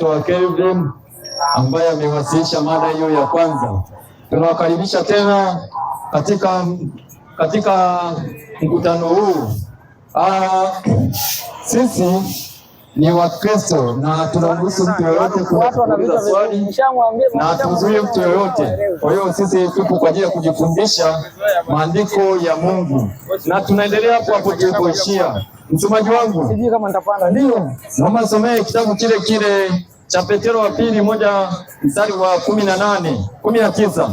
Dr. Kelvin ambaye amewasilisha mada hiyo ya kwanza. Tunawakaribisha tena katika mkutano huu. Sisi ni Wakristo na tunamruhusu mtu yoyote kuuliza swali na tuzuie mtu yoyote. Kwa hiyo sisi tupo kwa ajili ya kujifundisha maandiko ya Mungu na tunaendelea hapo tulipoishia. Msomaji wangu, sijui kama nitapanda. Ndio, naomba nisomee kitabu kile cha Petro wa pili 1 mstari wa 18, 19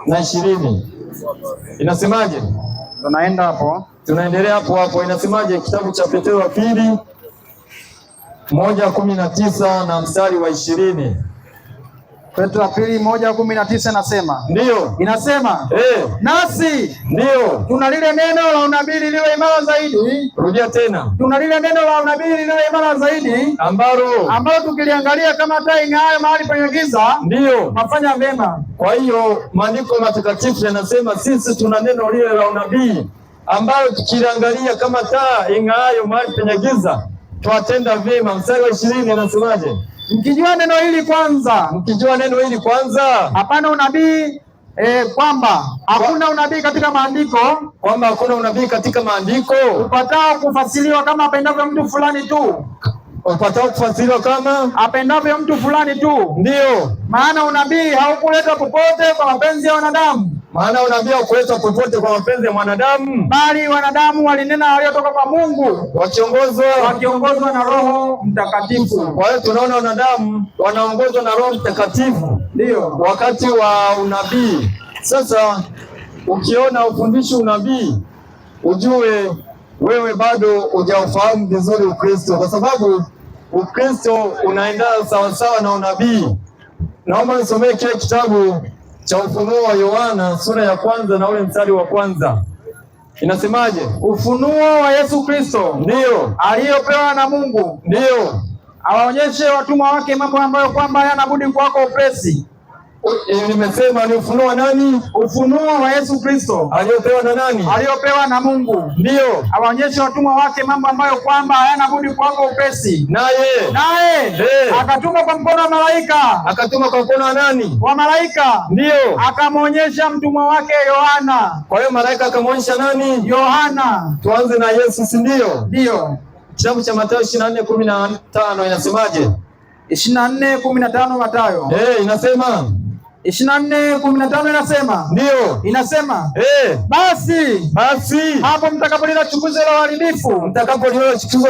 na 20. Inasemaje? Tunaenda hapo. Tunaendelea hapo. Inasemaje kitabu cha Petro wa pili 1:19 na mstari wa 20. Petro wa pili 1:19 nasema. Ndio. Inasema, nasi ndio tuna lile neno la unabii lililo imara zaidi. Rudia tena. Tuna lile neno la unabii lililo imara zaidi ambalo tukiliangalia kama taa ing'aayo mahali penye giza, ndio mafanya mema. Kwa hiyo maandiko matakatifu yanasema sisi tuna neno lile la unabii ambalo tukiliangalia kama taa ing'aayo mahali penye giza twatenda vyema. Mstari wa 20 anasemaje? Mkijua neno hili kwanza, hapana unabii kwamba hakuna unabii katika maandiko, upatao kufasiriwa kama apendavyo mtu fulani tu, ndio maana unabii haukuletwa popote kwa mapenzi ya wanadamu. Bali wanadamu walinena waliotoka kwa Mungu, wakiongozwa na Roho Mtakatifu. Kwa hiyo tunaona wanadamu wanaongozwa na Roho Mtakatifu ndio wakati wa unabii. Sasa ukiona ufundishi unabii, ujue wewe bado hujaufahamu vizuri Ukristo, kwa sababu Ukristo unaendana sawasawa na unabii. Naomba nisomee kile kitabu cha Ufunuo wa Yohana sura ya 1 na ule mstari wa 1. Inasemaje? Ufunuo wa Yesu Kristo ndio aliyopewa na Mungu, ndio awaonyeshe watumwa wake mambo ambayo kwamba hayana budi kuwako upesi. Nimesema ni ufunuo wa nani? Ufunuo wa Yesu Kristo aliyopewa na nani? Aliyopewa na Mungu, ndio awaonyeshe watumwa wake mambo ambayo kwamba hayana budi kuwako upesi. Naye akatuma kwa mkono wa malaika. Akatuma kwa mkono wa nani? Wa malaika. Ndio akamwonyesha mtumwa wake Yohana. Kwa hiyo malaika akamwonyesha nani? Yohana. Tuanze na Yesu, si ndio? Ndio. Kitabu cha Mathayo 24:15 inasemaje? 24:15 Mathayo. Inasema 24:15 inasema. Ndio. Inasema, basi hapo mtakapoliona chukizo la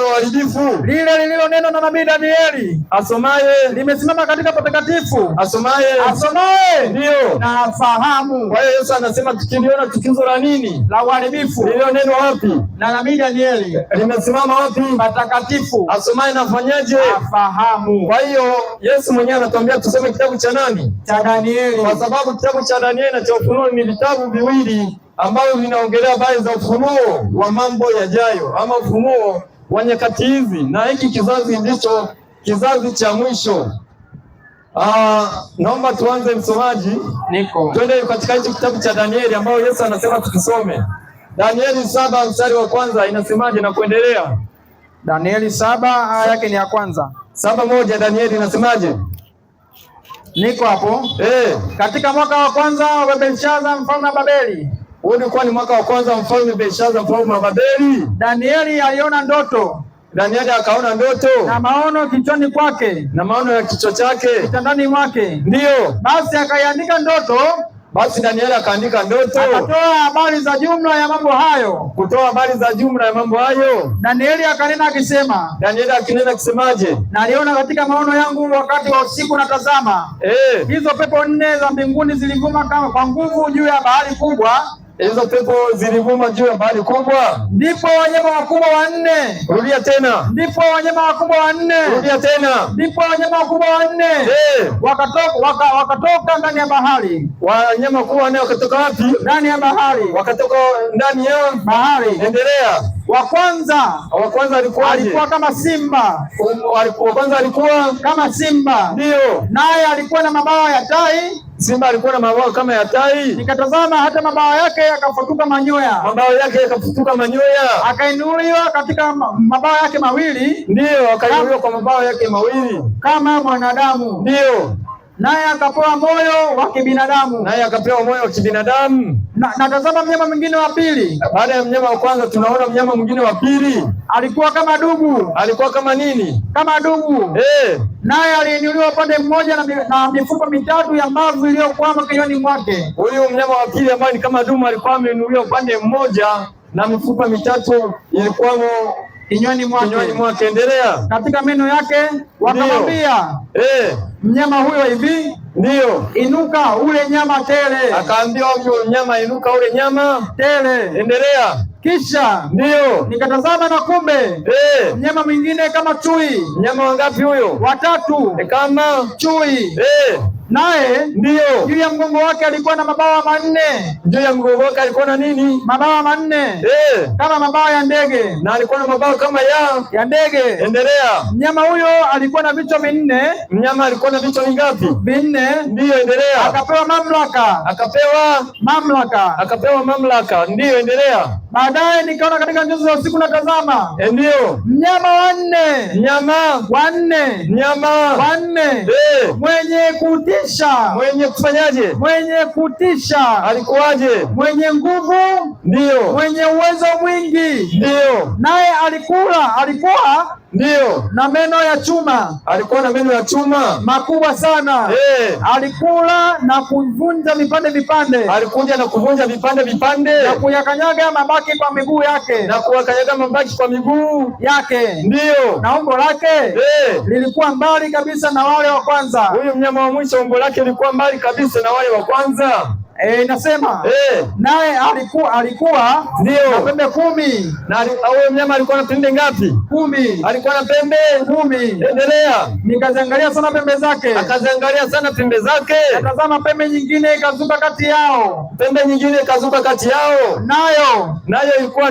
uharibifu, lile lililo neno na nabii Danieli asomaye limesimama katika patakatifu, asomaye ndio na afahamu. Kwa hiyo Yesu anasema tukiliona chukizo la nini? La uharibifu, lililo neno wapi? na nabii Danieli limesimama wapi? Patakatifu. Asomaye nafanyaje? Afahamu. Kwa hiyo Yesu mwenyewe anatuambia tusome kitabu cha nani? Cha Danieli. Kwa sababu kitabu cha Danieli na cha Ufunuo ni vitabu viwili ambavyo vinaongelea habari za ufunuo wa mambo yajayo, ama ufunuo wa nyakati hizi, na hiki kizazi ndicho kizazi cha mwisho. Naomba tuanze, msomaji. Niko. Twende katika hicho kitabu cha Danieli ambao Yesu anasema tukisome. Danieli 7 mstari wa 1 inasemaje na kuendelea? Danieli 7 aya yake ni ya 1. 7:1 Danieli inasemaje? Niko hapo. Katika mwaka wa kwanza wa Belshaza mfalme wa Babeli. Huo ulikuwa ni mwaka wa kwanza wa mfalme Belshaza mfalme wa Babeli. Danieli aliona ndoto. Danieli akaona ndoto na maono kichwani kwake, na maono ya kichwa chake kitandani mwake. Ndio. Basi akaiandika ndoto. Basi Danieli akaandika ndoto, akatoa habari za jumla ya mambo hayo. Danieli akanena akisema. Danieli akinena akisemaje? Na aliona katika maono yangu wakati wa usiku, na tazama, hizo pepo 4 za mbinguni zilivuma kama kwa nguvu juu ya bahari kubwa. Hizo pepo zilivuma juu ya bahari kubwa. Ndipo wanyama wakubwa 4. Rudia tena. Ndipo wanyama wakubwa 4. Rudia tena. Ndipo wanyama wakubwa 4. Wakatoka ndani ya bahari. Wanyama wakubwa 4 wakatoka wapi? Ndani ya bahari. Wakatoka ndani ya bahari. Endelea. Wa kwanza alikuwa kama simba. Wa kwanza alikuwa kama simba. Ndio. Naye alikuwa na mabawa ya tai. Simba alikuwa na mabawa kama ya tai. Nikatazama hata mabawa yake yakafutuka manyoya. Mabawa yake yakafutuka manyoya. Akainuliwa katika mabawa yake mawili. Ndiyo, akainuliwa kwa mabawa yake mawili kama mwanadamu. Ndiyo. Naye akapewa moyo wa kibinadamu. Naye akapewa moyo wa kibinadamu. Na tazama mnyama mwingine wa pili. Baada ya mnyama wa kwanza tunaona mnyama mwingine wa pili. Alikuwa kama dubu. Alikuwa kama nini? Kama dubu. Naye aliinuliwa upande mmoja na mifupa mitatu ya mbavu iliyokwama kinywani mwake. Huyu mnyama wa pili ambaye ni kama dubu alikuwa ameinuliwa upande mmoja na mifupa mitatu ilikwamo kinywani mwake. Endelea. Katika meno yake wakamwambia mnyama huyo hivi, ndiyo, inuka ule nyama tele. Akaambiwa huyo mnyama inuka ule nyama tele. Endelea. Kisha ndiyo, nikatazama na kumbe mnyama mwingine kama chui. Mnyama wangapi huyo? Watatu. Kama chui. Naye ndiyo, juu ya mgongo wake alikuwa na mabawa manne. Juu ya mgongo wake alikuwa na nini? Mabawa manne. Kama mabawa ya ndege. Na alikuwa na mabawa kama ya ndege. Endelea. Mnyama huyo alikuwa na vichwa vinne. Mnyama alikuwa na vichwa vingapi? Vinne. Ndiyo, endelea. Akapewa mamlaka. Akapewa mamlaka. Ndiyo, endelea. Baadaye nikaona katika njozi za usiku na tazama. Ndiyo. Mnyama wanne. Mwenye kutisha. Mwenye kufanyaje? Mwenye kutisha. Alikuwaje? Mwenye nguvu. Ndiyo. Mwenye uwezo mwingi. Ndiyo. Naye alikuwa ndiyo, na meno ya chuma. Alikuwa na meno ya chuma makubwa sana. Alikula na kuvunja vipande. Alikuja na kuvunja vipande na kuyakanyaga mabaki kwa miguu yake. Ndiyo. Na umbo lake lilikuwa mbali kabisa na wale wa kwanza. Huyu mnyama wa mwisho umbo lake lilikuwa mbali kabisa na wale wa kwanza. Inasema naye alikuwa ndiyo na pembe 10. Na huyo mnyama alikuwa na pembe ngapi? 10. Alikuwa na pembe 10. Endelea. Nikaziangalia sana pembe zake. Akaziangalia sana pembe zake. Natazama pembe nyingine ikazuka kati yao. Nayo ilikuwa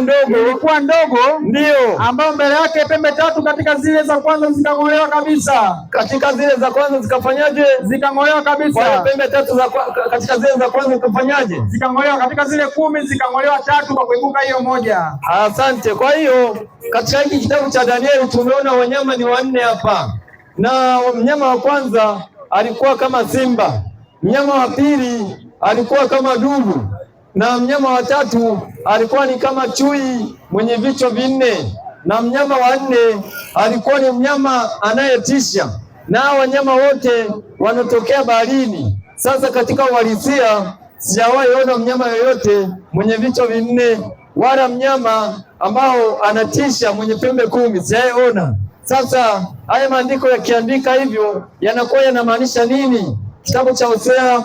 ndogo. Ndiyo. Ambayo mbele yake pembe 3 katika zile za kwanza zikang'olewa kabisa. Katika zile za kwanza zikafanyaje? Zikang'olewa kabisa. Kwa pembe 3 katika zile za kwanza zikafanyaje? Zikang'olewa. Katika zile 10 zikang'olewa 3 kwa kuibuka hiyo moja. Asante. Kwa hiyo katika hiki kitabu cha Danieli tumeona wanyama ni 4 hapa, na mnyama wa kwanza alikuwa kama simba, mnyama wa pili alikuwa kama dubu, na mnyama wa tatu alikuwa ni kama chui mwenye vichwa 4, na mnyama wa 4 alikuwa ni mnyama anayetisha, na wanyama wote wanatokea baharini. Sasa katika uhalisia sijawahi ona mnyama yoyote mwenye vichwa 4 wala mnyama ambao anatisha mwenye pembe 10, sijawahi ona. Sasa haya maandiko yakiandika hivyo yanakuwa yanamaanisha nini? Kitabu cha Hosea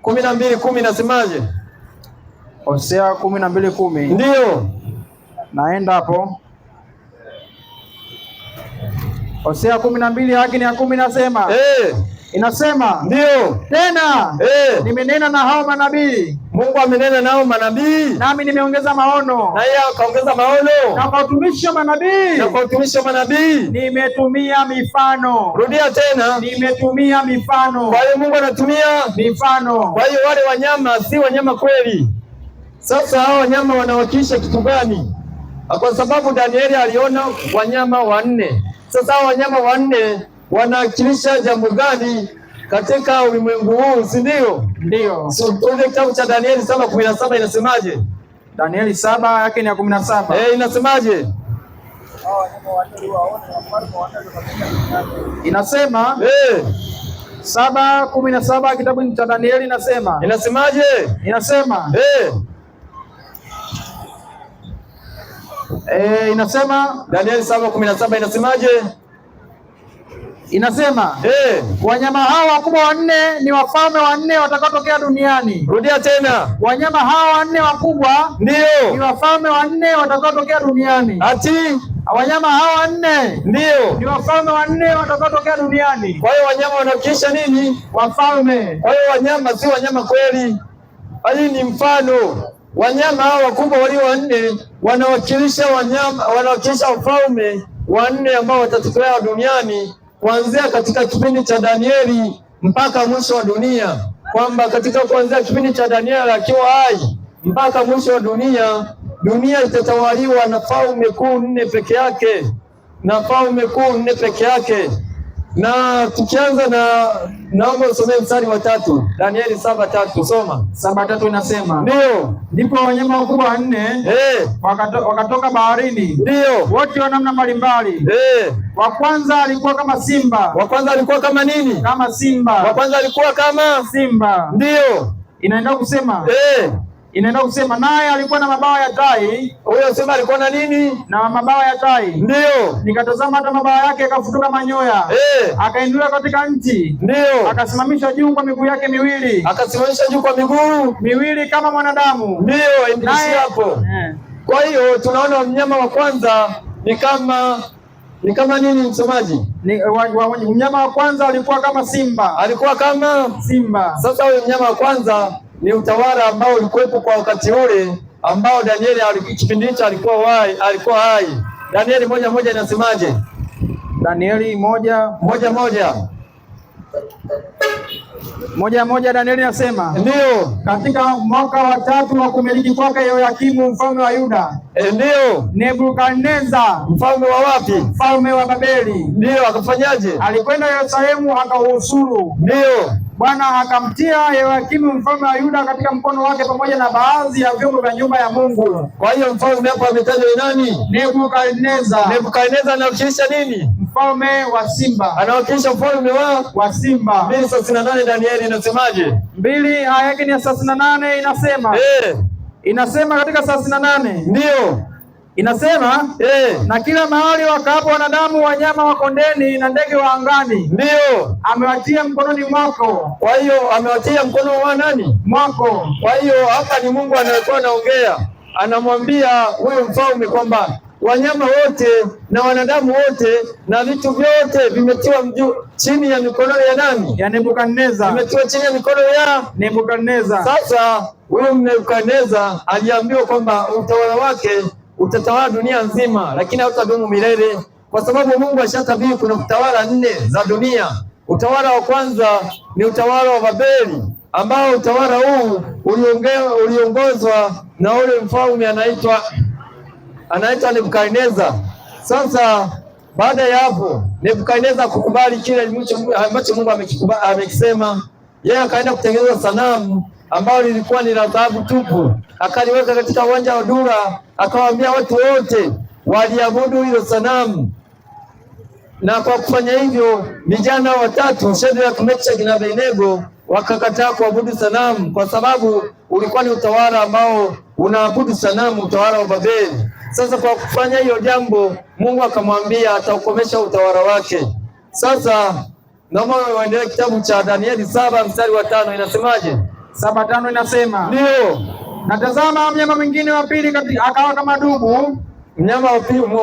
12:10 nasemaje? Hosea 12:10. Ndiyo. Naenda hapo. Hosea 12 haki ni ya 10 nasema. Inasema ndiyo, tena nimenena na hao manabii. Mungu amenena nao manabii, nami nimeongeza maono. Na yeye akaongeza maono. Na kwa utumishi wa manabii nimetumia mifano. Rudia tena. Nimetumia mifano. Kwa hiyo Mungu anatumia mifano. Kwa hiyo wale wanyama si wanyama kweli. Sasa hao wanyama wanawakilisha kitu gani? Kwa sababu Danieli aliona wanyama 4. Sasa hao wanyama 4 wanawakilisha jambo gani katika ulimwengu huu, si ndio? Ndio. So tuende kitabu cha Danieli 7:17 inasemaje? Danieli 7 yake ni ya 17. Inasemaje? Inasema 7:17 kitabu cha Danieli inasema. Inasemaje? Inasema inasema Danieli 7:17 inasemaje? Inasema wanyama hao wakubwa 4 ni wafalme 4 watakaotokea duniani. Rudia tena. Wanyama hao 4 wakubwa ndio ni wafalme 4 watakaotokea duniani. Ati wanyama hao 4 ndio ni wafalme 4 watakaotokea duniani. Kwa hiyo wanyama wanawakilisha nini? Wafalme. Kwa hiyo wanyama si wanyama kweli, bali ni mfano. Wanyama hao wakubwa walio 4 wanawakilisha wafalme 4 ambao watatokea duniani kuanzia katika kipindi cha Danieli mpaka mwisho wa dunia. kwamba katika kuanzia kipindi cha Danieli akiwa hai mpaka mwisho wa dunia itatawaliwa na falme kuu nne peke yake, na tukianza naomba usomee mstari wa 3, Danieli 7:3. Soma. 7:3 inasema, ndio, ndipo wanyama wakubwa wanne wakatoka baharini, ndio, wote wa namna mbalimbali. Wa kwanza alikuwa kama simba. Wa kwanza alikuwa kama nini? Kama simba. Wa kwanza alikuwa kama simba. Ndio. Inaenda kusema naye alikuwa na mabawa ya tai. Huyo simba alikuwa na nini? Na mabawa ya tai. Ndio. Nikatazama hata mabawa yake yakafutuka manyoya. Akainuliwa katika nchi. Ndio. Akasimamishwa juu kwa miguu yake miwili. Kama mwanadamu. Ndio, endelea hapo. Kwa hiyo tunaona mnyama wa kwanza ni kama nini msomaji? Mnyama wa kwanza alikuwa kama simba. Sasa huyo mnyama wa kwanza ni utawala ambao ulikuwepo kwa wakati ule ambao Danieli kipindi hicho alikuwa hai. Danieli 1:1 inasemaje? Danieli 1:1 Danieli nasema, ndio, katika mwaka wa 3 wa kumiliki kwake Yehoyakimu mfalme wa Yuda, ndio, Nebukadneza mfalme wa wapi? Mfalme wa Babeli. Ndio, akafanyaje? Alikwenda Yerusalemu akauhusuru. Ndio. Bwana akamtia Yehoyakimu mfalme wa Yuda katika mkono wake pamoja na baadhi ya vyombo vya nyumba ya Mungu. Kwa hiyo mfalme hapa ametajwa ni nani? Nebukadneza. Nebukadneza anawakilisha nini? Mfalme wa simba. Anawakilisha mfalme wa simba. 2:38 Danieli inasemaje? 2 aya yake ni 38 inasema. Inasema katika 38. Ndio. Inasema na kila mahali wakaapo wanadamu, wanyama wa kondeni na ndege wa angani, ndio amewatia mkononi mwako. Kwa hiyo amewatia mkono wa nani? Mwako. Kwa hiyo hapa ni Mungu anayekuwa anaongea, anamwambia huyu mfalme kwamba wanyama wote na wanadamu wote na vitu vyote vimetiwa chini ya mikono ya nani? Ya Nebukadneza. Vimetiwa chini ya mikono ya Nebukadneza. Sasa huyu Nebukadneza aliambiwa kwamba utawala wake utatawala dunia nzima, lakini hautadumu milele, kwa sababu Mungu ashatabiri kuna utawala 4 za dunia. Utawala wa kwanza ni utawala wa Babeli, ambao utawala huu uliongozwa na ule mfalme anaitwa Nebukadneza. Sasa baada ya hapo Nebukadneza kukubali kile ambacho Mungu amekisema, yeye akaenda kutengeneza sanamu ambalo lilikuwa ni la dhahabu tupu, akaliweka katika uwanja wa Dura, akawaambia watu wote waliabudu hilo sanamu. Na kwa kufanya hivyo vijana watatu, Shadraka, Meshaki na Abednego, wakakataa kuabudu sanamu, kwa sababu ulikuwa ni utawala ambao unaabudu sanamu, utawala wa Babeli. Sasa kwa kufanya hiyo jambo, Mungu akamwambia ataukomesha utawala wake. Sasa naomba uendelee kitabu cha Danieli 7:5 inasemaje? 7:5 inasema, ndio, natazama mnyama mwingine wa pili akawa kama dubu. Mnyama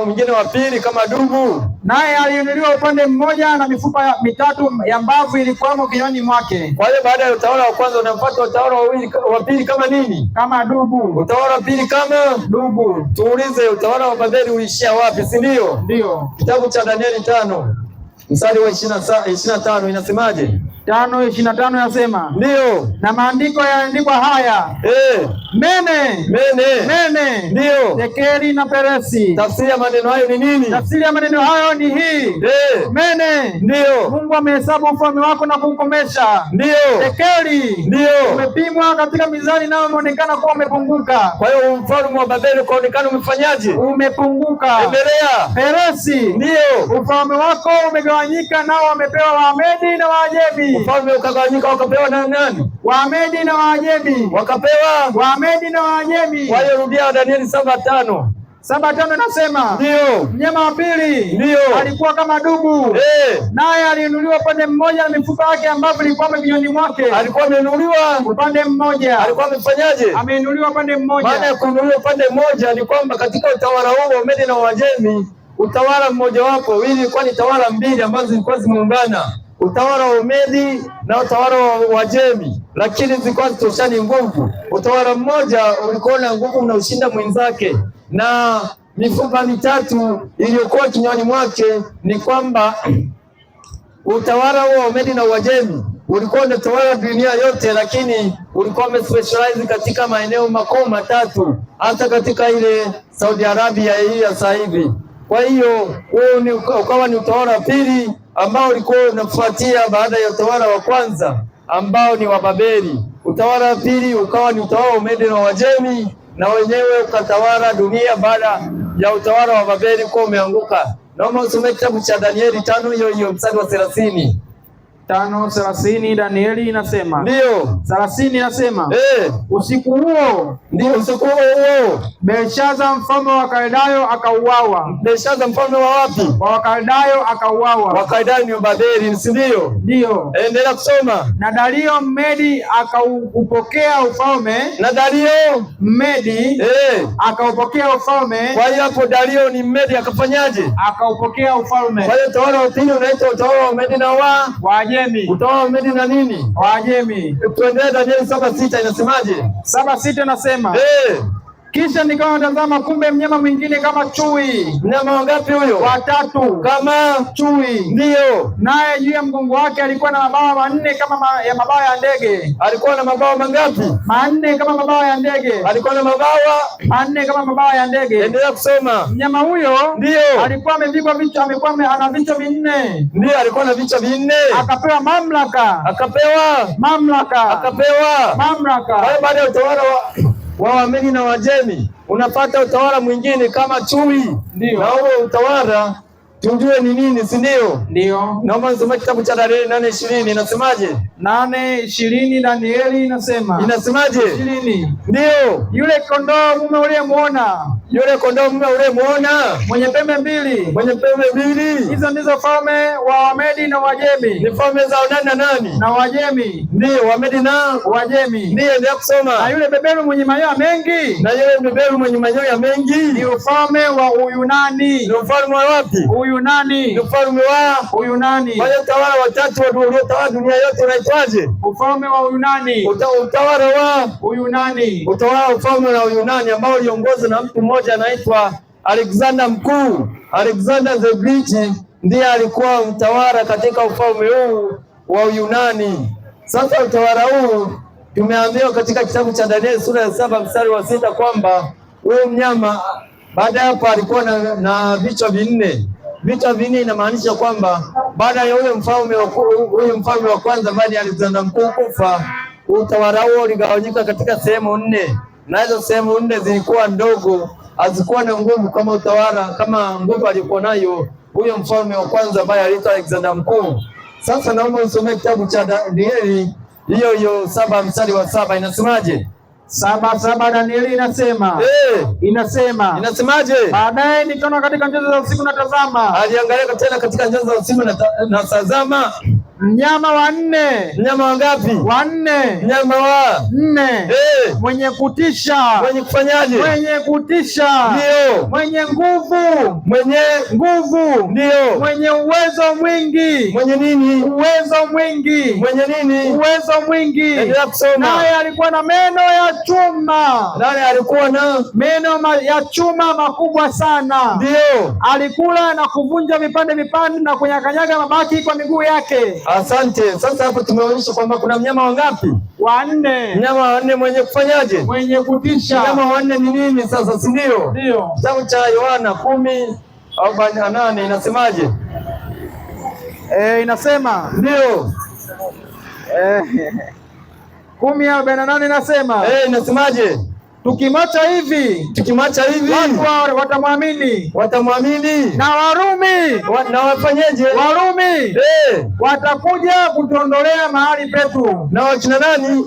mwingine wa pili kama dubu, naye aliinuliwa upande mmoja na mifupa mitatu ya mbavu ilikuwamo kinywani mwake. Kwa hiyo baada ya utawala wa kwanza unafuata utawala wa pili kama nini? Kama dubu. Utawala wa pili kama dubu. Tuulize, utawala wa Babeli uishia wapi, si ndio? Ndio. Kitabu cha Danieli 5 mstari wa 25 inasemaje? 5:25 inasema, ndio, na maandiko yaandikwa haya, mene, ndio, tekeli na peresi. Tafsiri ya maneno hayo ni nini? Tafsiri ya maneno hayo ni hii, mene, ndio, Mungu amehesabu ufalme wako na kuukomesha. Ndio. Tekeli, ndio, umepimwa katika mizani nao umeonekana kuwa umepunguka. Kwa hiyo mfalme wa Babeli ukaonekana umefanyaje? Umepunguka. Endelea. Peresi, ndio, ufalme wako umegawanyika, nao wamepewa Waamedi na Waajemi. Ufalme ukagawanyika, wakapewa na nani? Waamedi na Waajemi. Wakapewa Waamedi na Waajemi. Kwa hiyo rudia Danieli 7:5. 7:5 nasema, ndio, mnyama wa pili ndio alikuwa kama dubu, naye aliinuliwa upande mmoja na mifupa yake ambapo ilikuwa kinywani mwake. Alikuwa ameinuliwa upande mmoja. Alikuwa amefanyaje? Ameinuliwa upande mmoja. Maana ya kuinuliwa upande mmoja ni kwamba katika utawala huo wa Wamedi na Waajemi, utawala mmoja wapo, ili ilikuwa ni tawala mbili ambazo zilikuwa zimeungana, utawala wa Umedi na utawala wa Uajemi, lakini zilikuwa zitoshani nguvu. Utawala mmoja ulikuwa na nguvu unaoshinda mwenzake, na mifupa mitatu iliyokuwa kinywani mwake ni kwamba utawala wa Umedi na Uajemi ulikuwa unatawala dunia yote, lakini ulikuwa umespecialize katika maeneo makuu matatu, hata katika ile Saudi Arabia hii ya sasa hivi. Kwa hiyo wewe ukawa ni utawala wa pili ambao ulikuwa unafuatia baada ya utawala wa kwanza ambao ni wa Babeli. Utawala wa pili ukawa ni utawala wa Umedi na Wajemi, na wenyewe ukatawala dunia baada ya utawala wa Babeli kuwa umeanguka. Naomba usome kitabu cha Danieli 5 hiyo mstari wa 30. 5:30 Danieli inasema. Ndio. 30 inasema. Usiku huo. Ndio, usiku huo Belshaza mfalme wa Wakaldayo akauawa. Belshaza mfalme wa wapi? Wa Wakaldayo akauawa. Wakaldayo ni Babeli, si ndio? Ndio. Endelea kusoma. Na Dario Mmedi akaupokea ufalme. Na Dario Mmedi akaupokea ufalme. Kwa hiyo hapo Dario ni Mmedi akafanyaje? Akaupokea ufalme. Kwa hiyo utawala wa pili unaitwa utawala wa Mmedi na Waajemi. Utawala wa Mmedi na nini? Waajemi. Tuendelee. Danieli 7:6 inasemaje? 7:6 nasema. Kisha nikawa natazama, kumbe mnyama mwingine kama chui. Mnyama wangapi huyo? Watatu. Kama chui. Ndio. Naye juu ya mgongo wake alikuwa na mabawa manne kama ya mabawa ya ndege. Alikuwa na mabawa mangapi? Manne kama mabawa ya ndege. Alikuwa na mabawa manne kama mabawa ya ndege. Endelea kusoma. Mnyama huyo ndio alikuwa amevikwa vichwa, ana vichwa vinne. Ndio, alikuwa na vichwa vinne. Akapewa mamlaka. Akapewa mamlaka. Baada ya utawala wa Wamedi na Wajemi unapata utawala mwingine kama chui. Ndio. Na huo utawala tujue ni nini, si ndio? Ndio. Naomba nisome kitabu cha Danieli 8:20 inasemaje? 8:20 Danieli inasema. Inasemaje? 20. Ndio. Yule kondoo mume uliyemuona. Mwenye pembe mbili. Hizo ndizo falme wa Wamedi na Wajemi. Ni falme za nani na nani? Na Wajemi. Ndio, Wamedi na Wajemi. Ndio, endelea kusoma. Na yule beberu mwenye manyoya mengi. Ni ufalme wa Uyunani. Ni ufalme wa wapi? Uyunani. Ni ufalme wa Uyunani. Kwa hiyo utawala watatu uliotawala dunia yote unaitwaje? Ufalme wa Uyunani. Utawala wa Uyunani. Ufalme wa Uyunani ambao uliongozwa na mtu mmoja anaitwa Alexander Mkuu. Alexander the Great ndiye alikuwa mtawala katika ufalme huu wa Uyunani. Sasa utawala huu tumeambiwa katika kitabu cha Danieli sura ya 7 mstari wa 6 kwamba huyu mnyama baada ya hapo alikuwa na vichwa vinne. Vichwa vinne inamaanisha kwamba baada ya huyo mfalme wa kwanza baada ya Alexander Mkuu kufa, utawala huo uligawanyika katika sehemu 4, na hizo sehemu 4 zilikuwa ndogo, hazikuwa na nguvu kama nguvu alikuwa nayo huyo mfalme wa kwanza ambaye aliitwa Alexander Mkuu. Sasa naomba usomee kitabu cha Danieli hiyo 7 mstari wa 7 inasemaje? 7:7 Danieli inasema. Inasemaje? Baadaye nikaona katika njozi za usiku, na tazama. Aliangalia tena katika njozi za usiku na tazama, mnyama wa 4. Mnyama wangapi? Wa 4. Mnyama wa 4. Mwenye kutisha. Mwenye kufanyaje? Mwenye kutisha. Ndio. Mwenye nguvu. Ndio. Mwenye uwezo mwingi. Mwenye nini? Uwezo mwingi. Mwenye nini? Uwezo mwingi. Endelea kusoma. Naye alikuwa na meno ya chuma. Nani alikuwa na meno ya chuma makubwa sana? Ndio. Alikula na kuvunja vipande na kunyakanyaga mabaki kwa miguu yake. Asante. Sasa hapo tumeonyesha kwamba kuna mnyama wangapi? Wa 4. Mnyama wa 4 mwenye kufanyaje? Mwenye kutisha. Mnyama wa 4 ni nini sasa, si ndio? Ndio. Kitabu cha Yohana 10:48 inasemaje? Inasema. Ndio. 10:48 inasema. Inasemaje? Tukimwacha hivi watu watamwamini. Na Warumi na wafanyeje? Warumi watakuja kutuondolea mahali petu. Na wakina nani?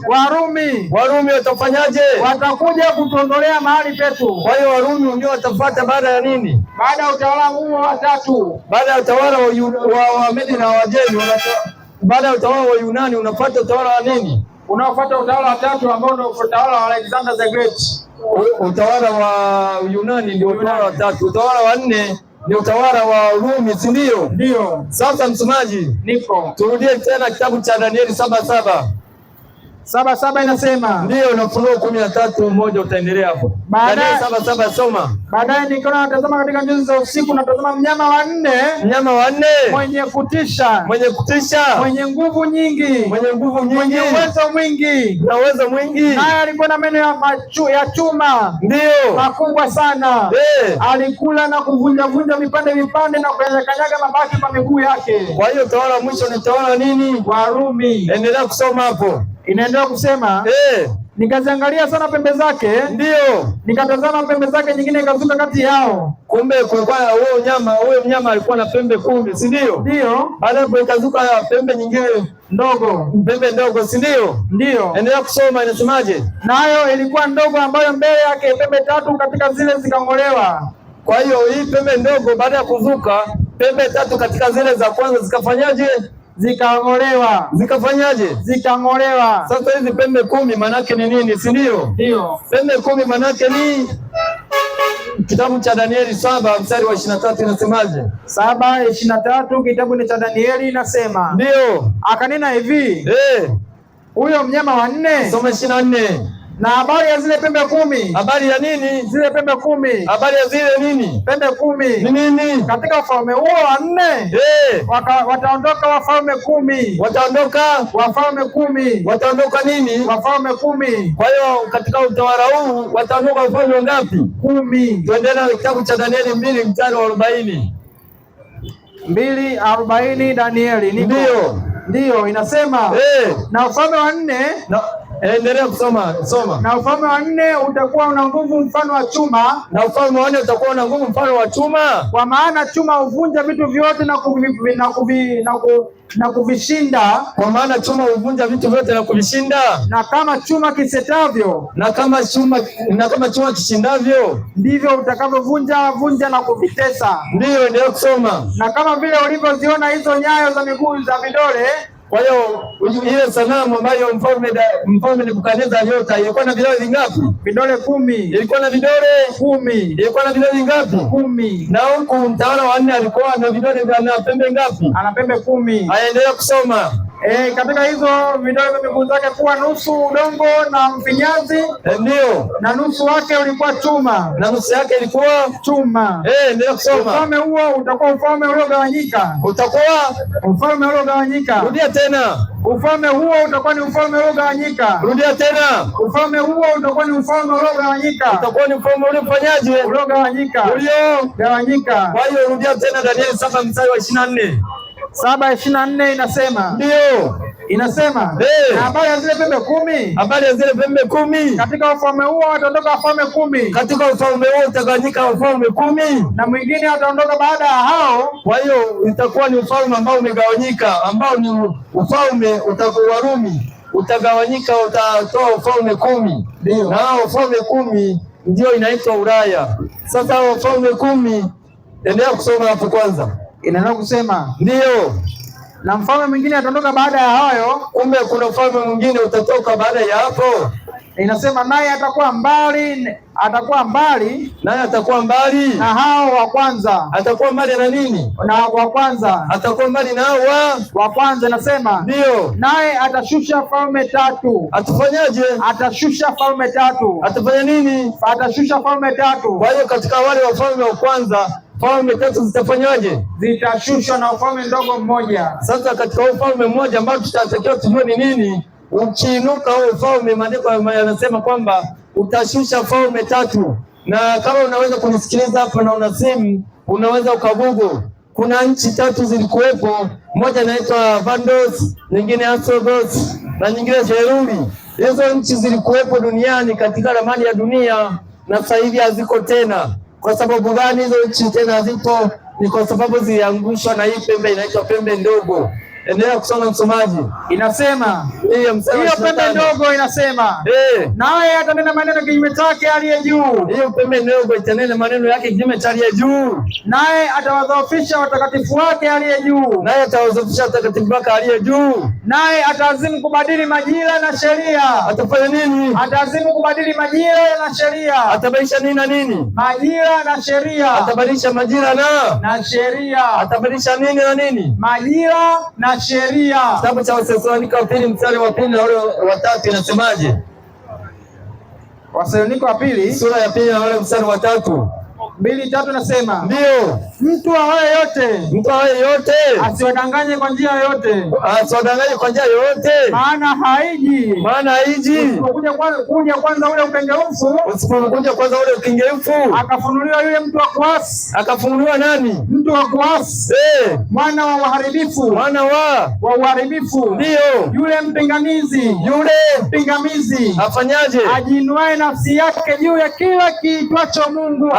Warumi watafanyaje? Watakuja kutuondolea mahali petu. Kwa hiyo Warumi ndio watafuata baada ya nini? Baada ya utawala huu wa tatu. Baada ya utawala wa Wamedi na Wajemi, baada ya utawala wa Yunani unafuata utawala wa nini? Unaofuata utawala wa tatu ambao ndio utawala wa Alexander the Great. Utawala wa Yunani ndio utawala wa tatu. Utawala wa 4 ni utawala wa Rumi, si ndio? Ndio. Sasa msomaji, niko. Turudie tena kitabu cha Danieli 7:7. 7:7 inasema. Ndio, na Ufunuo 13:1 utaendelea hapo. Baadaye 7:7 soma. Baadaye nikaona natazama katika njozi za usiku, natazama mnyama wa nne. Mnyama wa nne. Mwenye kutisha. Mwenye kutisha. Mwenye nguvu nyingi. Mwenye nguvu nyingi. Mwenye uwezo mwingi. Na uwezo mwingi. Naye alikuwa na meno ya chuma. Ndio. Makubwa sana. Alikula na kuvunja vipande na kukanyaga mabaki kwa miguu yake. Kwa hiyo utawala mwisho ni utawala nini? Warumi. Endelea kusoma hapo. Inaendelea kusema, nikaziangalia sana pembe zake. Ndio. Nikatazama pembe zake nyingine ikazuka kati yao. Kumbe kulikuwa huyo mnyama alikuwa na pembe 10, si ndio? Ndio. Baada hapo ikazuka pembe nyingine pembe ndogo, si ndio? Ndio. Endelea kusoma, inasemaje? Nayo ilikuwa ndogo, ambayo mbele yake pembe 3 katika zile zikang'olewa. Kwa hiyo hii pembe ndogo baada ya kuzuka pembe 3 katika zile za kwanza zikafanyaje? Zikang'olewa. Zikafanyaje? Zikang'olewa. Sasa hizi pembe 10 manake ni nini, si ndio? Ndio. Pembe 10 manake ni kitabu cha Danieli 7:23 inasemaje? 7:23 kitabu ni cha Danieli inasema. Ndio. Akanena hivi. Huyo mnyama wa 4. Soma 24. Na habari ya zile pembe 10. Habari ya nini? Zile pembe 10. Habari ya zile nini? Pembe 10. Ni nini? Katika ufalme huo wa 4. Wataondoka wafalme 10. Wataondoka wafalme 10. Wataondoka nini? Wafalme 10. Kwa hiyo katika utawala huu wataondoka wafalme ngapi? 10. Tuendelea na kitabu cha Danieli 2:40. 2:40 Danieli. Ndio inasema. Na ufalme wa 4. Endelea kusoma. Na ufalme wa 4 utakuwa una nguvu mfano wa chuma. Na ufalme wa 4 utakuwa una nguvu mfano wa chuma. Kwa maana chuma huvunja vitu vyote na kuvishinda. Kwa maana chuma huvunja vitu vyote na kuvishinda. Na kama chuma kisetavyo. Na kama chuma kishindavyo. Ndivyo utakavyovunja na kuvitesa. Ndio, endelea kusoma. Na kama vile ulivyoziona hizo nyayo za miguu za vidole. Kwa hiyo ile sanamu ambayo mfalme Nebukadneza aliota ilikuwa na vidole vingapi? Vidole 10. Ilikuwa na vidole 10. Ilikuwa na vidole vingapi? 10. Na huku mtawala wa 4 alikuwa na vidole na pembe ngapi? Ana pembe 10. Aendelea kusoma. Katika hizo vidole vya miguu zake kuwa nusu udongo na mfinyazi. Ndio. Na nusu wake ulikuwa chuma. Na nusu yake ilikuwa chuma. Endelea kusoma. Ufalme huo utakuwa ufalme uliogawanyika. Utakuwa ufalme uliogawanyika. Rudia tena. Ufalme huo utakuwa ni ufalme uliogawanyika. Rudia tena. Ufalme huo utakuwa ni ufalme uliogawanyika. Utakuwa ni ufalme uliofanyaje? Uliogawanyika. Uliogawanyika. Kwa hiyo rudia tena Danieli 7:24. 7:24 inasema. Ndio. Inasema. Na habari ya zile pembe 10. Habari ya zile pembe 10. Katika ufalme huo wataondoka wafalme 10. Katika ufalme huo utagawanyika wafalme 10. Na mwingine ataondoka baada ya hao. Kwa hiyo itakuwa ni ufalme ambao umegawanyika, ambao ni ufalme Warumi. Utagawanyika, utatoa ufalme 10. Ndio. Na hao ufalme 10 ndio inaitwa Ulaya. Sasa hao ufalme 10, endelea kusoma hapo kwanza. Inaendelea kusema. Ndio. Na mfalme mwingine ataondoka baada ya hayo. Kumbe kuna ufalme mwingine utatoka baada ya hapo. Inasema naye atakuwa mbali. Naye atakuwa mbali na hao wa kwanza. Atakuwa mbali na nini? Na wa kwanza. Atakuwa mbali na hao wa kwanza. Nasema. Ndio. Naye atashusha falme 3. Atafanyaje? Atashusha falme 3. Atafanya nini? Atashusha falme 3. Kwa hiyo katika wale wafalme wa kwanza falme 3 zitafanyaje? Zitashushwa na ufalme ndogo mmoja. Sasa katika ufalme mmoja ambao tutatakiwa tujue ni nini, ukiinuka huo ufalme, maandiko yanasema kwamba utashusha falme 3. Na kama unaweza kunisikiliza hapa na una simu, unaweza ukagoogle. Kuna nchi 3 zilikuwepo, moja inaitwa Vandos, nyingine Ostrogoths na nyingine Heruli. Hizo nchi zilikuwepo duniani katika ramani ya dunia, na sasa hivi haziko tena. Kwa sababu gani hizo nchi tena hazipo? Ni kwa sababu ziliangushwa na hii pembe inaitwa pembe ndogo. Endelea kusoma msomaji. Inasema hiyo pembe ndogo inasema, naye atanena maneno kinyume chake aliye juu. Hiyo pembe ndogo itanena maneno yake kinyume cha aliye juu. Naye atawadhoofisha watakatifu wake aliye juu. Naye atawadhoofisha watakatifu wake aliye juu. Naye ataazimu kubadili majira na sheria. Atafanya nini? Ataazimu kubadili majira na sheria. Atabadilisha nini na nini? Majira na sheria. Atabadilisha majira na sheria. Atabadilisha nini na nini? Majira na na sheria. Kitabu cha Wathesalonike wa pili mstari wa 2 na ule wa 3 inasemaje? Wathesalonike wa pili sura ya 2 na ule mstari wa 3. 2:3 nasema, ndio, mtu awaye yote asiwadanganye kwa njia yoyote, maana haiji kuja kwanza ule ukengeufu, akafunuliwa yule mtu wa kuasi. Akafunuliwa nani? Mtu wa kuasi, mwana wa uharibifu, ndio yule mpingamizi, afanyaje? ajiinuaye nafsi yake juu ya kila kiitwacho Mungu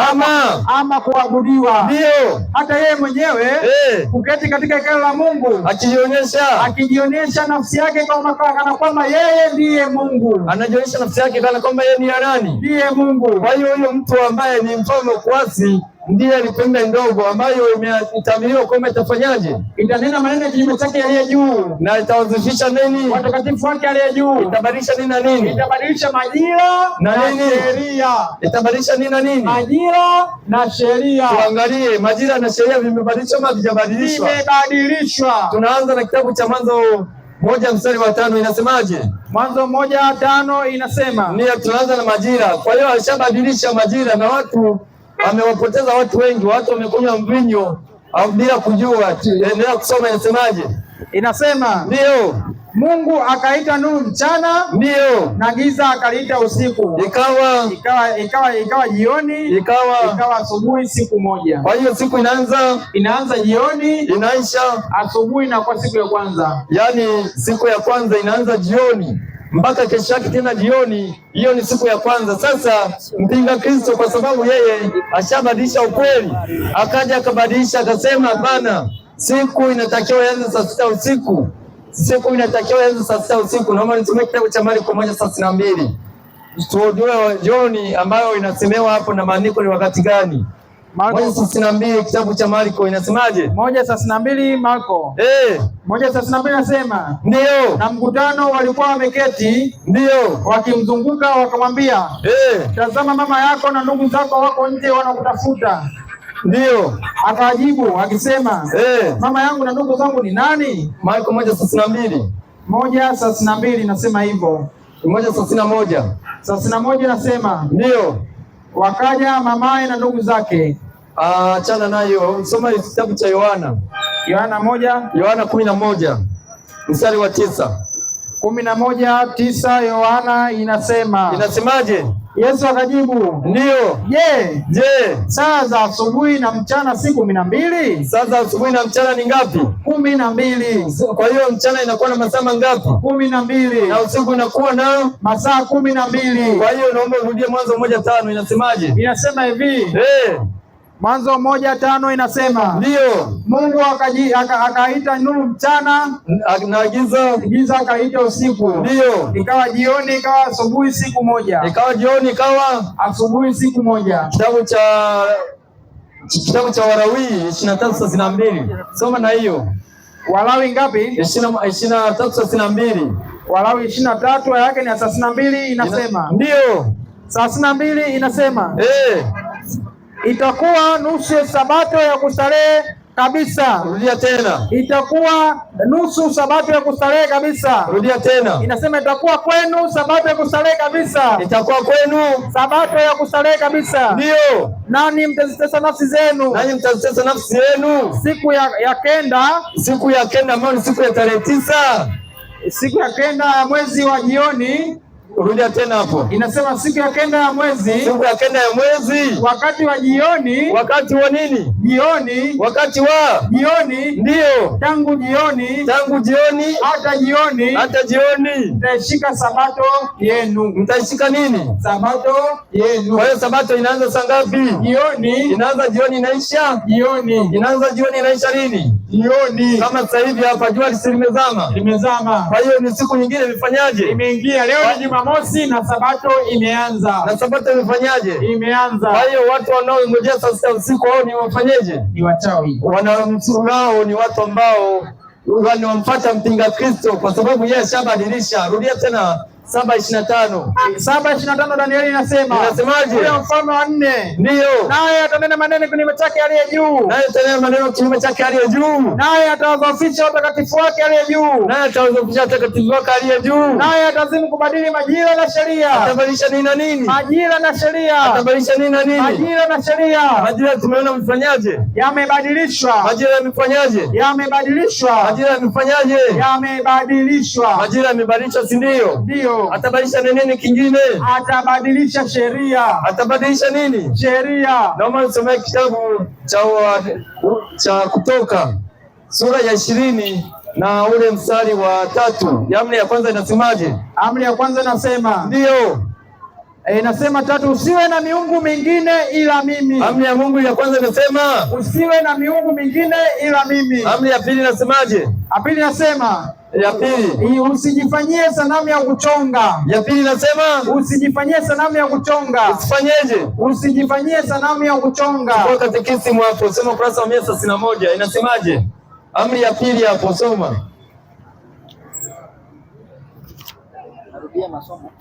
ama kuabudiwa. Ndio hata yeye mwenyewe kuketi katika hekalu la Mungu, akijionyesha nafsi yake kana kwamba yeye ndiye Mungu. Anajionyesha nafsi yake kana kwamba yeye ni nani? Ndiye Mungu. Kwa hiyo huyo mtu ambaye ni mfalme kuasi ndiye alipembe ndogo ambayo imetamiliwa kwamba itafanyaje? Itanena maneno kinyume chake aliye juu, na itawazifisha nini? Watakatifu wake aliye juu. Itabadilisha nini na nini? Itabadilisha majira na sheria. Itabadilisha nini na nini? Majira na sheria. Tuangalie majira na sheria vimebadilishwa ama havijabadilishwa? Vimebadilishwa. Tunaanza na kitabu cha Mwanzo 1 mstari wa 5 inasemaje? Mwanzo 1:5 inasema. Ndio, tunaanza na majira. Kwa hiyo alishabadilisha majira na watu amewapoteza watu wengi. Watu wamekunywa mvinyo au bila kujua. Endelea kusoma, inasemaje? Inasema ndio, Mungu akaita nuru mchana, ndio, na giza akaliita usiku. Ikawa jioni, ikawa asubuhi, siku moja. Kwa hiyo siku inaanza jioni, inaisha asubuhi, na kwa siku ya kwanza. Yaani siku ya kwanza inaanza jioni mpaka kesho yake tena jioni. Hiyo ni siku ya kwanza. Sasa mpinga Kristo, kwa sababu yeye ashabadilisha ukweli, akaja akabadilisha, akasema hapana, siku inatakiwa ianze saa 6 usiku. Siku inatakiwa ianze saa 6 usiku. Naomba nisome kitabu cha Marko 1:32. Tuojue jioni ambayo inasemewa hapo na maandiko ni wakati gani? 1:32 kitabu cha Marko inasemaje? 1:32 Marko. 1:32 nasema, ndio, na mkutano walikuwa wameketi, ndio, wakimzunguka, wakamwambia, tazama mama yako na ndugu zako wako nje wanakutafuta. Ndio, akajibu akisema, mama yangu na ndugu zangu ni nani? Marko 1:32. 1:32 nasema hivyo. 1:31 nasema, ndio, wakaja mamaye na ndugu zake. Achana nayo, soma kitabu cha Yohana 11 mstari wa 9. 11:9 Yohana inasemaje? Yesu akajibu, ndio, je, saa za asubuhi na mchana si 12? Saa za asubuhi na mchana ni ngapi? 12. Kwa hiyo mchana inakuwa na masaa mangapi? 12. Na usiku inakuwa na masaa 12. Kwa hiyo naomba urudie Mwanzo 1:5 inasemaje? Inasema hivi. Mwanzo 1:5 inasema, ndio, Mungu akaita nuru mchana, na giza akaita usiku. Ndio, ikawa jioni, ikawa asubuhi, siku moja. Ikawa jioni, ikawa asubuhi, siku moja. Kitabu cha Walawi 23:32. Soma na hiyo. Walawi ngapi? 23:32. Walawi 23 yake ni 32 inasema. Ndio. 32 inasema. Itakuwa nusu sabato ya kustarehe kabisa. Rudia tena. Itakuwa nusu sabato ya kustarehe kabisa. Rudia tena. Inasema itakuwa kwenu sabato ya kustarehe kabisa. Itakuwa kwenu sabato ya kustarehe kabisa. Ndio. Nani mtazitesa nafsi zenu. Siku ya kenda ambayo ni siku ya tarehe 9. Siku ya kenda ya mwezi wa jioni. Rudia tena hapo. Inasema siku ya kenda ya mwezi. Siku ya kenda ya mwezi. Wakati wa jioni. Wakati wa nini? Jioni. Wakati wa jioni. Ndio. Tangu jioni. Hata jioni. Mtaishika sabato yenu. Mtaishika nini? Sabato yenu. Kwa hiyo sabato inaanza saa ngapi? Jioni. Inaanza jioni, inaisha jioni. Inaanza jioni, inaisha lini? Jioni. Kama sasa hivi hapa jua limezama. Kwa hiyo ni siku nyingine imefanyaje? Imeingia. Leo ni Jumamosi na sabato imeanza. Na sabato imefanyaje? Imeanza. Kwa hiyo watu wanaongojea saa 6 usiku wao ni wafanyeje? Ni wachawi. Wao ni watu ambao wanamfuata mpinga Kristo, kwa sababu yeye ashabadilisha. Rudia tena 7:25. 7:25 Danieli inasema. Inasemaje? Huyo mfalme wa 4. Ndio. Naye atanena maneno kinyume chake aliye juu. Naye atanena maneno kinyume chake aliye juu. Naye atawadhoofisha watakatifu wake aliye juu. Naye atawadhoofisha watakatifu wake aliye juu. Naye atazimu kubadili majira na sheria. Atabadilisha nini na nini? Majira na sheria. Atabadilisha nini na nini? Majira na sheria. Majira tumeona mfanyaje? Yamebadilishwa. Majira yamefanyaje? Yamebadilishwa. Majira yamefanyaje? Yamebadilishwa. Majira yamebadilishwa, si ndio? Ndio. Atabadilisha nini kingine? Atabadilisha sheria. Atabadilisha nini? Sheria. Naomba nisomee kitabu cha Kutoka sura ya 20 na ule mstari wa 3. Amri ya kwanza inasemaje? Amri ya kwanza inasema. Ndio. Inasema 3, usiwe na miungu mingine ila mimi. Amri ya Mungu ya kwanza inasema usiwe na miungu mingine ila mimi. Amri ya pili inasemaje? Ya pili inasema ya pili, usijifanyie sanamu ya kuchonga. Ya pili inasema usijifanyie sanamu ya kuchonga. Usifanyeje? Usijifanyie sanamu ya kuchonga. Kwa katekisimu hapo soma kurasa 131 inasemaje? Amri ya pili hapo soma. Narudia masomo.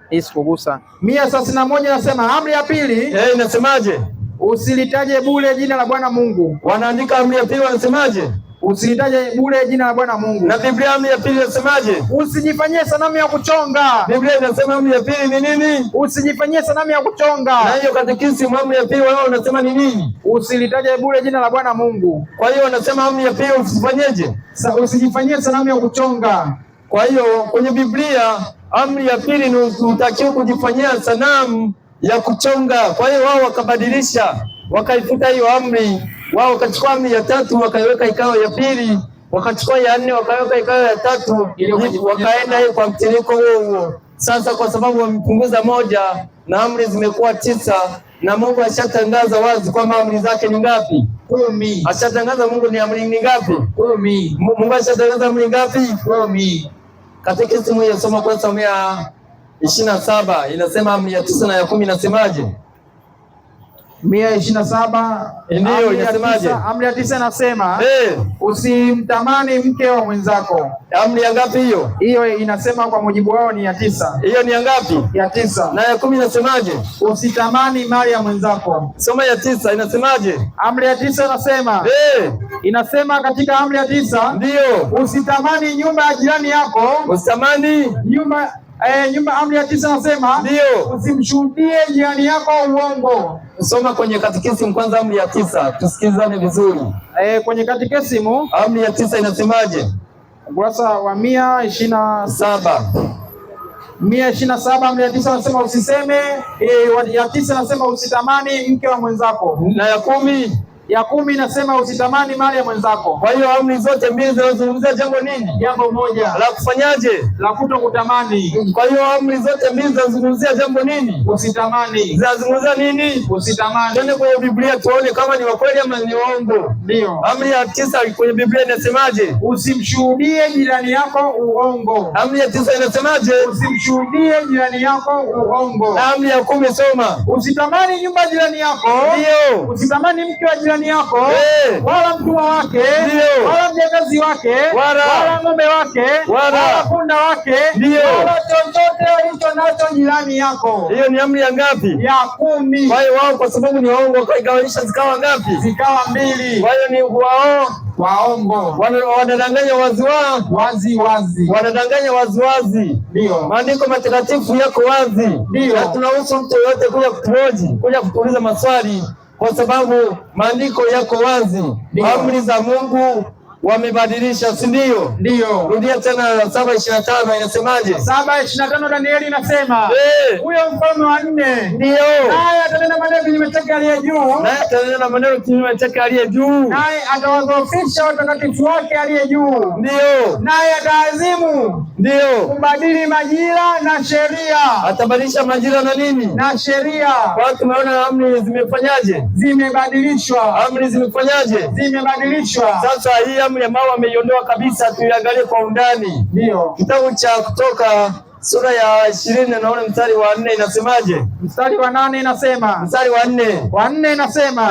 Isikugusa. 131 inasema amri ya pili. Inasemaje? Usilitaje bure jina la Bwana Mungu. Wanaandika amri ya pili wanasemaje? Usilitaje bure jina la Bwana Mungu. Na Biblia amri ya pili inasemaje? Usijifanyie sanamu ya kuchonga. Biblia inasema amri ya pili ni nini? Usijifanyie sanamu ya kuchonga. Na hiyo katekisimu amri ya pili wao wanasema ni nini? Usilitaje bure jina la Bwana Mungu. Kwa hiyo wanasema amri ya pili usifanyeje? Usijifanyie sanamu ya kuchonga. Kwa hiyo kwenye Biblia amri ya pili ni utakiwa kujifanyia sanamu ya kuchonga. Kwa hiyo wao wakabadilisha, wakaifuta hiyo amri. Wao wakachukua amri ya 3 wakaiweka ikawa ya pili, wakachukua ya 4 wakaiweka ikawa ya 3, wakaenda hiyo kwa mtiririko huo. Sasa kwa sababu wamepunguza moja na amri zimekuwa 9, na Mungu ashatangaza wazi kwamba amri zake ni ngapi? 10. Ashatangaza Mungu ni amri ni ngapi? 10. Mungu ashatangaza amri ngapi? 10. Katekisimu ya soma kwa 127 inasema amri ya 9 na ya 10 inasemaje? 127 ndio inasemaje? Amri ya 9 inasema usimtamani mke wa mwenzako. Amri ya ngapi hiyo? Hiyo inasema kwa mujibu wao ni ya 9. Hiyo ni ya ngapi? Ya 9. Na ya 10 inasemaje? Usitamani mali ya mwenzako. Soma ya 9 inasemaje? Amri ya 9 inasema inasema katika amri ya 9 ndio usitamani nyumba ya jirani yako. Usitamani nyumba amri ya 9 nasema ndio usimshuhudie jirani yako uongo. Soma kwenye katekisimu kwanza amri ya 9 tusikizane vizuri. Kwenye katekisimu amri ya 9 inasemaje? Ukurasa wa 127. 127 amri ya 9 nasema usiseme. Ya 9 nasema usitamani mke wa mwenzako. Na ya 10? Ya 10 inasema usitamani mali ya mwenzako. Kwa hiyo amri zote mbili zinazungumzia jambo nini? Jambo moja. La kufanyaje? La kutokutamani. Kwa hiyo amri zote mbili zinazungumzia jambo nini? Usitamani. Zinazungumzia nini? Usitamani. Twende kwenye Biblia tuone kama ni kweli ama ni uongo. Ndio. Amri ya 9 kwenye Biblia inasemaje? Usimshuhudie jirani yako uongo. Amri ya 9 inasemaje? Usimshuhudie jirani yako uongo. Na amri ya 10 soma. Usitamani nyumba ya jirani yako. Ndio. Usitamani mke wa jirani yako, wala mtumwa wake, wala mjakazi wake, wala ng'ombe wake, wala punda wake, wala chochote alicho nacho jirani yako. Hiyo ni amri ya ngapi? Ya 10. Kwa hiyo wao kwa sababu ni waongo wakaigawanyisha zikawa ngapi? Zikawa 2. Kwa hiyo ni wao waongo, wanadanganya wazi wazi, wanadanganya wazi. Ndio maandiko matakatifu yako wazi. Ndio, na tunahusu mtu yote kuja kutuhoji, kuja kutuuliza maswali kwa sababu maandiko yako wazi. Amri za Mungu wamebadilisha, si ndio? Ndio. Rudia tena 7:25 inasemaje? 7:25 Danieli inasema huyo mfalme wa 4 ndio naye atanena maneno kinyume chake aliye juu, naye atanena maneno kinyume chake aliye juu, naye atawadhoofisha watakatifu wake aliye juu, ndio naye ataazimu ndio kubadili majira na sheria. Atabadilisha majira na nini? Na sheria. Kwa tumeona amri zimefanyaje? Zimebadilishwa. Amri zimefanyaje? Zimebadilishwa. Sasa hii amri ambayo wameiondoa kabisa tuiangalie kwa undani. Ndio. Kitabu cha Kutoka sura ya 20 naona mstari wa 4 inasemaje? Mstari wa 8 inasema. Mstari wa 4. Wa 4 inasema.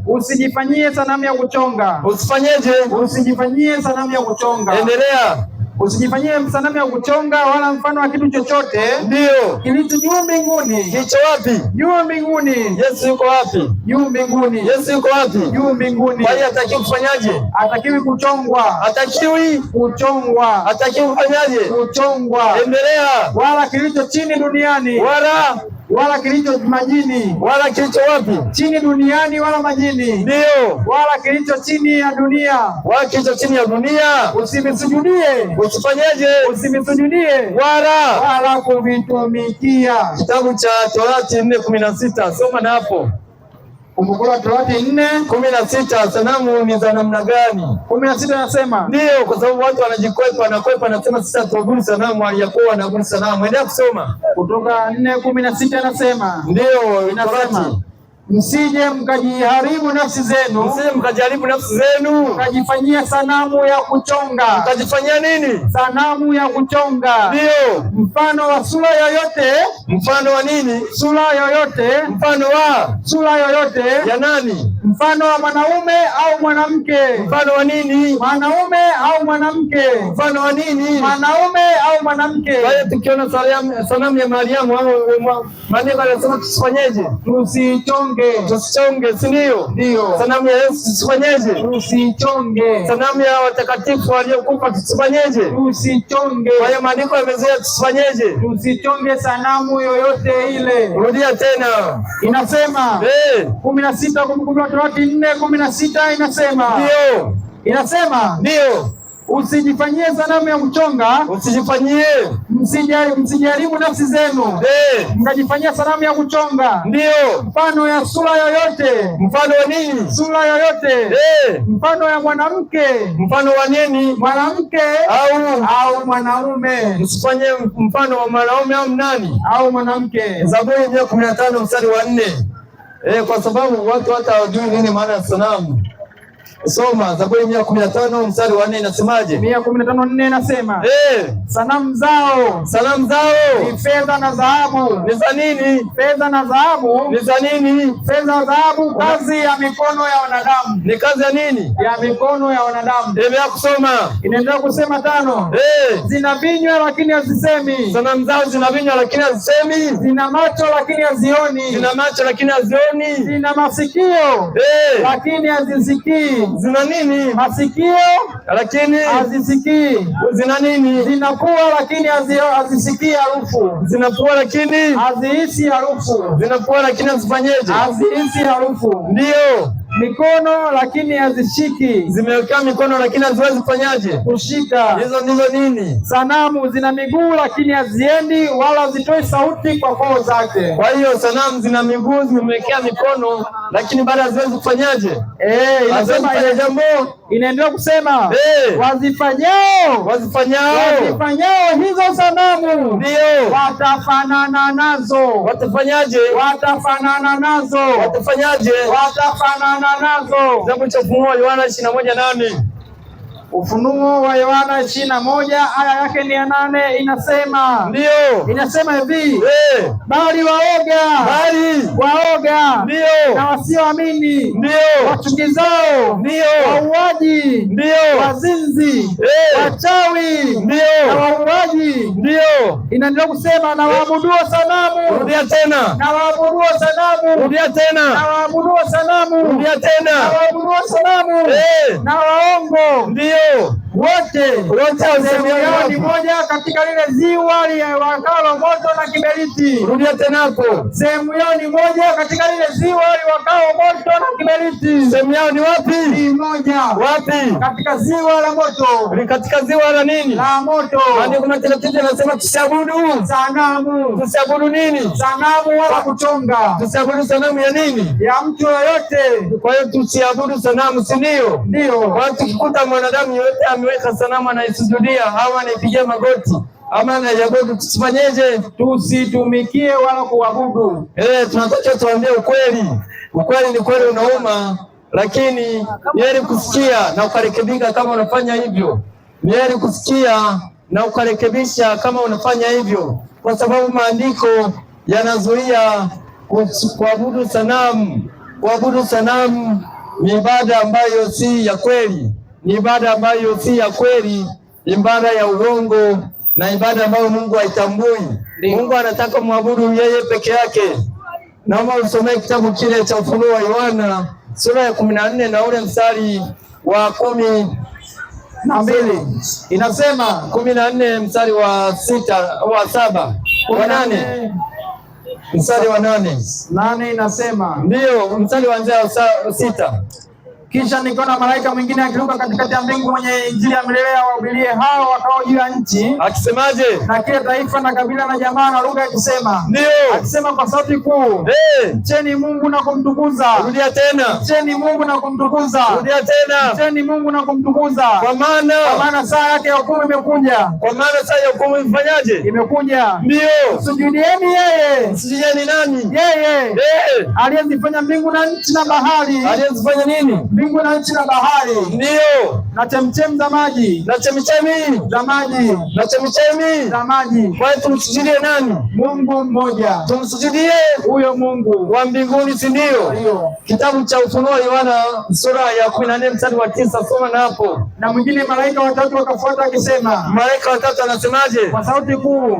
Usijifanyie sanamu ya kuchonga. Usifanyeje? Usijifanyie sanamu ya kuchonga. Endelea. Usijifanyie sanamu ya kuchonga wala mfano wa kitu chochote. Ndio. Kilicho juu mbinguni. Kilicho wapi? Juu mbinguni. Yesu yuko wapi? Juu mbinguni. Yesu yuko wapi? Juu mbinguni. Kwa hiyo hatakiwi kufanyaje? Hatakiwi kuchongwa. Hatakiwi kuchongwa. Hatakiwi kufanyaje? Kuchongwa. Endelea. Wala kilicho chini duniani. Wala kilicho majini. Wala kilicho wapi? Chini duniani wala majini. Ndio. Wala kilicho chini ya dunia. Wala kilicho chini ya dunia. Usimisujudie. Usifanyaje? Usimisujudie. Wala kuvitumikia. Kitabu cha Torati 4:16. Soma na hapo. Kumbukumbu la Torati 4:16. Sanamu ni za namna gani? 16 nasema. Ndio, kwa sababu watu wanakwepa nasema sasa tuabudu sanamu aliyakuwa wanaabudu sanamu. Endelea kusoma. Kutoka 4:16 nasema. Ndio, inasema msije mkajiharibu nafsi zenu. Msije mkajiharibu nafsi zenu. Mkajifanyia sanamu ya kuchonga. Mkajifanyia nini? Sanamu ya kuchonga. Ndio. Mfano wa sura yoyote. Mfano wa nini? Sura yoyote. Mfano wa sura yoyote. Ya nani? Mfano wa mwanaume au mwanamke. Mfano wa nini? Mwanaume au mwanamke. Mfano wa nini? Mwanaume au mwanamke. Kwa hiyo tukiona sanamu ya Mariamu au maandiko yanasema tusifanyeje? Tusichonge, si ndio? Ndio. Sanamu ya Yesu tusifanyeje? Tusichonge. Sanamu ya watakatifu waliokufa tusifanyeje? Tusichonge. Kwa hiyo maandiko yamezoea tusifanyeje? Tusichonge sanamu yoyote ile. Rudia tena. Inasema 16 Kumbukumbu la Torati 4:16 inasema. Ndio. Inasema. Ndio. Usijifanyie sanamu ya kuchonga. Usijifanyie. Msijaribu nafsi zenu. Mkajifanyia sanamu ya kuchonga. Ndio. Mfano ya sura yoyote. Mfano wa nini? Sura yoyote. Mfano ya mwanamke. Mfano wa nini? Mwanamke au mwanaume. Msifanye mfano wa mwanaume au nani? Au mwanamke. Zaburi 115:4. Kwa sababu watu hata hawajui nini maana ya sanamu. Soma Zaburi 115:4 inasemaje? 115:4 inasema. Sanamu zao ni fedha na dhahabu. Ni za nini? Fedha na dhahabu. Ni za nini? Fedha na dhahabu, kazi ya mikono ya wanadamu. Ni kazi ya nini? Ya mikono ya wanadamu. Endelea kusoma. Inaendelea kusema 5. Zina vinywa lakini hazisemi. Sanamu zao zina vinywa lakini hazisemi. Zina macho lakini hazioni. Zina macho lakini hazioni. Zina masikio lakini hazisikii. Zina nini? Masikio lakini hazisikii. Zina nini? Zina pua lakini hazisikii harufu. Zina pua lakini hazihisi harufu. Zina pua lakini hazifanyeje? Hazihisi harufu. Ndio. Mikono lakini hazishiki. Zimewekea mikono lakini haziwezi kufanyaje? Kushika. Hizo ndizo nini? Sanamu zina miguu lakini haziendi wala hazitoi sauti kwa koo zake. Kwa hiyo sanamu zina miguu, zimewekea mikono lakini bado haziwezi kufanyaje? Inasema ile jambo. Inaendelea kusema wazifanyao hizo sanamu ndio watafanana nazo. Watafanyaje? Watafanana nazo. Watafanyaje? Watafanana nazo. Kitabu cha Ufunuo Yohana 21:8. Ufunuo wa Yohana 21 aya yake ni ya 8 inasema. Ndio. Inasema hivi. Bali waoga. Ndio. Na wasioamini. Ndio. Wachukizao. Ndio. Wauaji. Ndio. Wazinzi. Wachawi. Ndio. Na wauaji. Ndio. Inaendelea kusema na waabuduo sanamu. Rudia tena. Na waabuduo sanamu. Rudia tena. Na waabuduo sanamu. Rudia tena. Na waabuduo sanamu. Na waongo. Ndio. Wote sehemu yao ni moja katika lile ziwa liwakalo moto na kiberiti. Rudia tena hapo. Sehemu yao ni moja katika lile ziwa liwakalo moto na kiberiti. Sehemu yao ni wapi? Ni moja. Wapi? Katika ziwa la moto. Ni katika ziwa la nini? La moto. Maandiko matakatifu yanasema tusiabudu sanamu. Tusiabudu nini? Sanamu wala kuchonga. Tusiabudu sanamu ya nini? Ya mtu yoyote. Kwa hiyo tusiabudu sanamu, si ndio? Ndio. Kwa tukikuta mwanadamu yote ameweka sanamu anaisujudia au anaipigia magoti ama anaiabudu, tusifanyeje? Tusitumikie wala kuabudu. Tunatakiwa tuambie ukweli. Ukweli ni kweli unauma, lakini ni heri kusikia na ukarekebika kama unafanya hivyo. Ni heri kusikia na ukarekebisha kama unafanya hivyo, kwa sababu maandiko yanazuia kuabudu sanamu. Kuabudu sanamu ni ibada ambayo si ya kweli, ni ibada ambayo si ya kweli, ibada ya uongo na ibada ambayo Mungu haitambui. Mungu anataka muabudu yeye peke yake. Naomba usomee kitabu kile cha Ufunuo wa Yohana sura ya 14 na ule mstari wa 12. Inasema 14 mstari wa 7 wa 8. Mstari wa 8 inasema, ndio mstari wa 6. Kisha nikaona malaika mwingine akiruka katikati ya mbingu mwenye injili ya milele awahubirie hao wakao juu ya nchi, akisemaje? Na kila taifa na kabila na jamaa na lugha, akisema, ndio, akisema kwa sauti kuu, mcheni Mungu na kumtukuza. Rudia tena, mcheni Mungu na kumtukuza. Rudia tena, mcheni Mungu na kumtukuza, kwa maana saa yake ya hukumu imekuja. Kwa maana saa ya hukumu imefanyaje? Imekuja. Ndio, sujudieni yeye. Sujudieni nani? Yeye aliyezifanya mbingu na nchi na bahari. Aliyezifanya nini? Mbingu na nchi na bahari. Ndio. Na chemchemi za maji. Na chemchemi za maji. Na chemchemi za maji. Kwa hiyo tumsujudie nani? Mungu mmoja. Tumsujudie huyo Mungu wa mbinguni, si ndio? Ndio. Kitabu cha Ufunuo wa Yohana sura ya 14 mstari wa 9, soma na hapo. Na mwingine malaika watatu wakafuata akisema. Malaika watatu anasemaje? Kwa sauti kuu,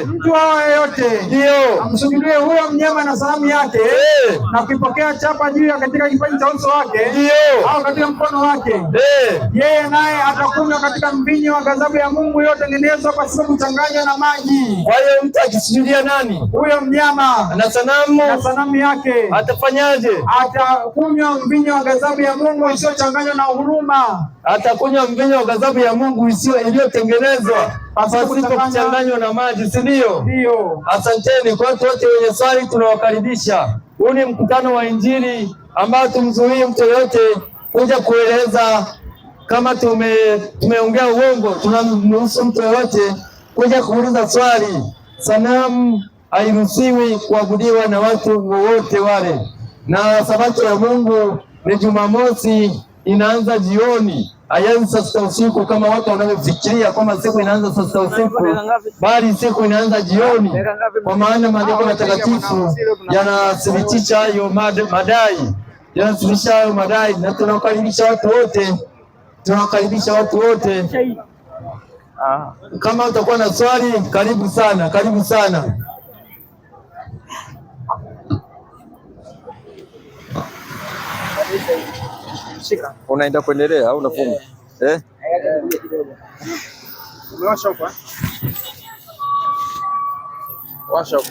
mtu hawa yeyote, ndio, amsujudie huyo mnyama na sanamu yake, na kuipokea chapa juu ya katika kipaji cha uso wake, au katika mkono wake. Yeye naye atakunywa katika mvinyo wa ghadhabu ya Mungu iliyotengenezwa kwa sababu kuchanganywa na maji. Kwa hiyo mtu akisujudia nani? Huyo mnyama na sanamu yake, atafanyaje? Atakunywa mvinyo wa ghadhabu ya Mungu isiyochanganywa na huruma. Atakunywa mvinyo wa ghadhabu ya Mungu iliyotengenezwa pasipo kuchanganywa na maji, si ndio? Ndio. Asanteni. Kwa watu wote wenye swali tunawakaribisha. Huu ni mkutano wa Injili ambao tumzuii mtu yote kuja kueleza kama tumeongea uongo. Tunamruhusu mtu yote kuja kuuliza swali. Sanamu hairuhusiwi kuabudiwa na watu wowote wale, na sabato ya Mungu ni Jumamosi, inaanza jioni, haianzi saa 6 usiku kama watu wanavyofikiria kwamba siku inaanza saa 6 usiku, bali siku inaanza jioni, kwa maana maandiko matakatifu yanathibitisha hayo madai, na tunawakaribisha watu wote, Kama utakuwa na swali, karibu sana. Unaenda kuendelea au unafunga? Umewasha huko? Washa huko.